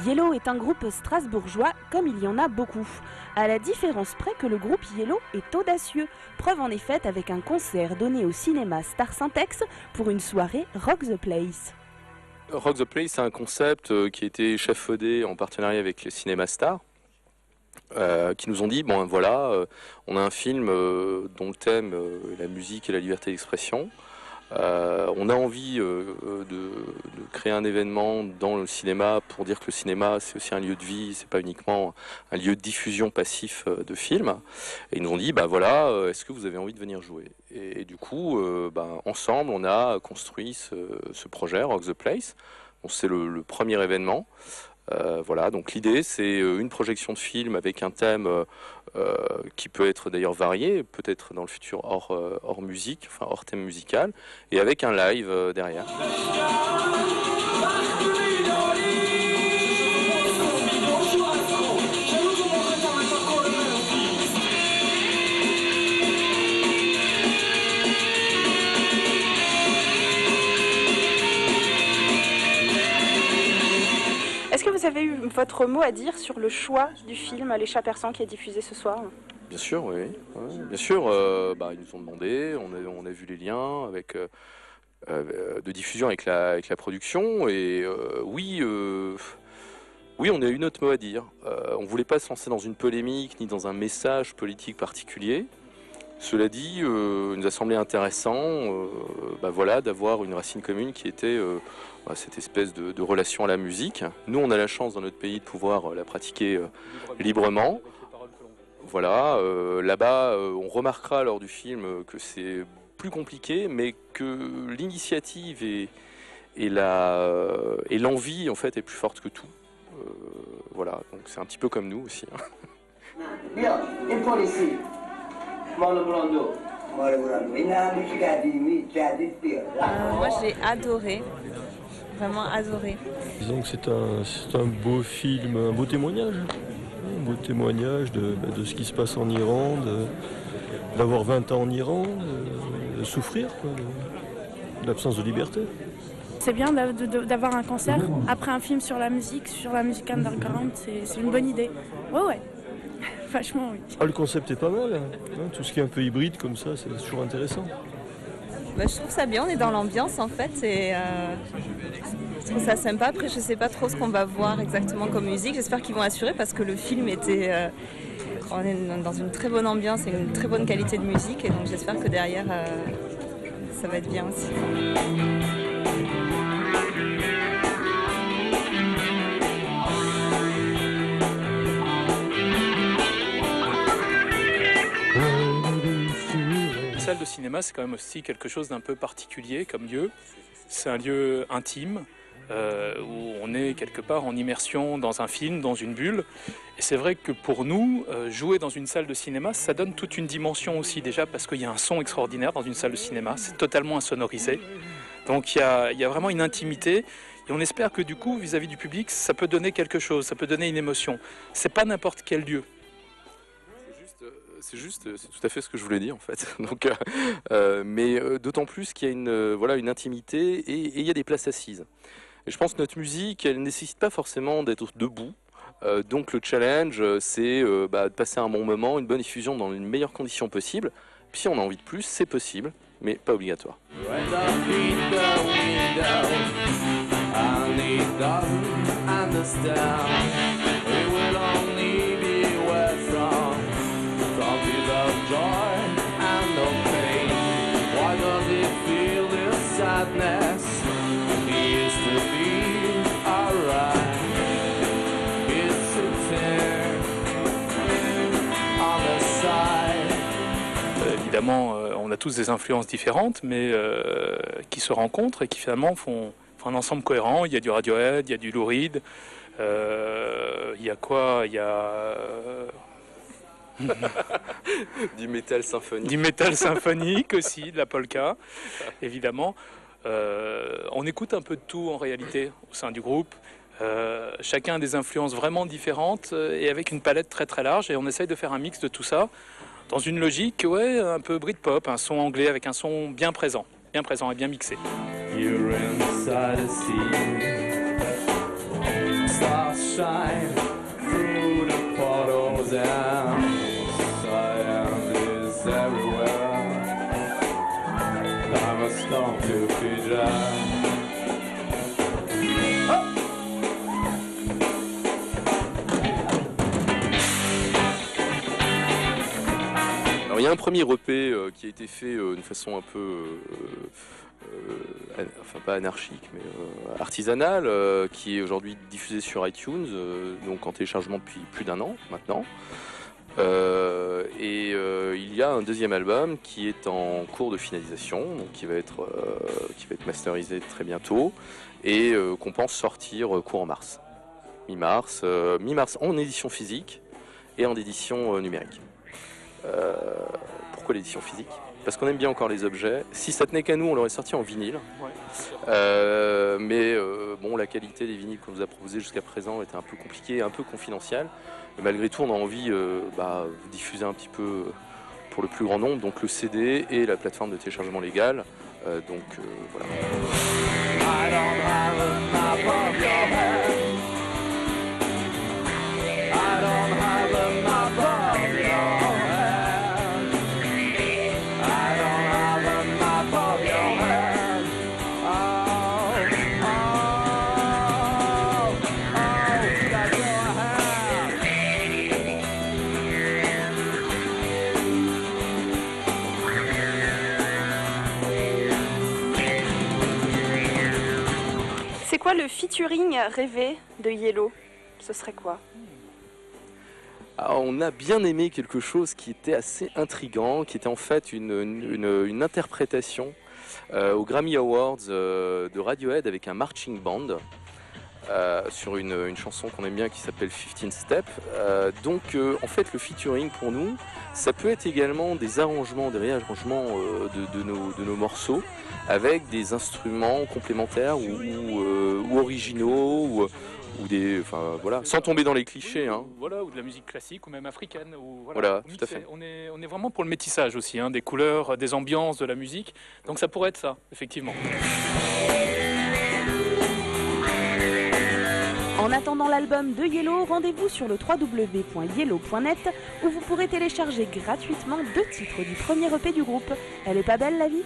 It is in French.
Yellow est un groupe strasbourgeois comme il y en a beaucoup, à la différence près que le groupe Yellow est audacieux. Preuve en est faite avec un concert donné au cinéma Star Syntex pour une soirée Rock the Place. Rock the Place, c'est un concept qui a été échafaudé en partenariat avec le cinéma Star. Qui nous ont dit, bon voilà, on a un film dont le thème est la musique et la liberté d'expression. On a envie de créer un événement dans le cinéma pour dire que le cinéma c'est aussi un lieu de vie, c'est pas uniquement un lieu de diffusion passif de films. Et ils nous ont dit, bah voilà, est-ce que vous avez envie de venir jouer? Et du coup, ensemble, on a construit ce projet Rock the Place. Bon, c'est le premier événement. Voilà, donc l'idée c'est une projection de film avec un thème qui peut être d'ailleurs varié, peut-être dans le futur hors musique, enfin hors thème musical, et avec un live derrière. Est-ce que vous avez eu votre mot à dire sur le choix du film Les Chats Persans qui est diffusé ce soir? Bien sûr, oui. Bien sûr, ils nous ont demandé, on a vu les liens avec, de diffusion avec la production, et oui, on a eu notre mot à dire. On ne voulait pas se lancer dans une polémique ni dans un message politique particulier. Cela dit, il nous a semblé intéressant d'avoir une racine commune qui était cette espèce de relation à la musique. Nous, on a la chance dans notre pays de pouvoir la pratiquer librement. Voilà, là-bas, on remarquera lors du film que c'est plus compliqué, mais que l'initiative et l'envie, en fait, est plus forte que tout. Voilà, donc c'est un petit peu comme nous aussi. Moi j'ai adoré, vraiment adoré. Disons que c'est un beau film, un beau témoignage de ce qui se passe en Iran, d'avoir 20 ans en Iran, de souffrir, de l'absence de liberté. C'est bien d'avoir un concert après un film sur la musique underground, c'est une bonne idée. Ouais. Vachement, oui. Ah, le concept est pas mal, hein. Tout ce qui est un peu hybride comme ça, c'est toujours intéressant. Je trouve ça bien, on est dans l'ambiance en fait, et je trouve ça sympa. Après, je sais pas trop ce qu'on va voir exactement comme musique. J'espère qu'ils vont assurer parce que le film était... on est dans une très bonne ambiance et une très bonne qualité de musique, et donc j'espère que derrière, ça va être bien aussi. Une salle de cinéma, c'est quand même aussi quelque chose d'un peu particulier comme lieu. C'est un lieu intime où on est quelque part en immersion dans un film, dans une bulle. Et c'est vrai que pour nous, jouer dans une salle de cinéma, ça donne toute une dimension aussi déjà parce qu'il y a un son extraordinaire dans une salle de cinéma. C'est totalement insonorisé. Donc il y a vraiment une intimité. Et on espère que du coup, vis-à-vis du public, ça peut donner quelque chose, ça peut donner une émotion. C'est pas n'importe quel lieu. C'est tout à fait ce que je voulais dire en fait. Donc, mais d'autant plus qu'il y a une intimité et il y a des places assises. Et je pense que notre musique, elle ne nécessite pas forcément d'être debout. Donc le challenge, c'est de passer un bon moment, une bonne diffusion dans les meilleures conditions possibles. Puis si on a envie de plus, c'est possible, mais pas obligatoire. Évidemment, on a tous des influences différentes, mais qui se rencontrent et qui finalement font un ensemble cohérent. Il y a du Radiohead, il y a du Lou Reed, il y a quoi? Il y a... du métal symphonique. Du métal symphonique aussi, de la polka, évidemment. On écoute un peu de tout en réalité au sein du groupe. Chacun a des influences vraiment différentes et avec une palette très très large, et on essaye de faire un mix de tout ça dans une logique un peu Britpop, un son anglais avec un son bien présent et bien mixé. stars shine through the portals and science is everywhere. I'm a storm to Fiji. Alors il y a un premier EP qui a été fait d'une façon un peu, enfin pas anarchique, mais artisanale, qui est aujourd'hui diffusé sur iTunes, donc en téléchargement depuis plus d'1 an maintenant. Il y a un deuxième album qui est en cours de finalisation, donc qui va être masterisé très bientôt et qu'on pense sortir courant mars, mi-mars en édition physique et en édition numérique. Pourquoi l'édition physique? Parce qu'on aime bien encore les objets. Si ça tenait qu'à nous, on l'aurait sorti en vinyle. Ouais. Mais bon, la qualité des vinyles qu'on nous a proposés jusqu'à présent était un peu compliquée, un peu confidentielle. Mais malgré tout, on a envie de vous diffuser un petit peu pour le plus grand nombre, donc le CD et la plateforme de téléchargement légal. Voilà. C'est quoi le featuring rêvé de Yellow? Ce serait quoi? Alors, on a bien aimé quelque chose qui était assez intriguant, qui était en fait une interprétation aux Grammy Awards de Radiohead avec un marching band sur une chanson qu'on aime bien qui s'appelle 15 Step. En fait le featuring pour nous, ça peut être également des arrangements, des réarrangements de nos morceaux avec des instruments complémentaires ou originaux ou des, enfin voilà, sans tomber dans les clichés, hein. Voilà, ou de la musique classique ou même africaine. Voilà, tout à fait. On est vraiment pour le métissage aussi, hein, des couleurs, des ambiances, de la musique. Donc ça pourrait être ça, effectivement. En attendant l'album de Yellow, rendez-vous sur le www.yellow.net où vous pourrez télécharger gratuitement 2 titres du premier EP du groupe. Elle est pas belle la vie ?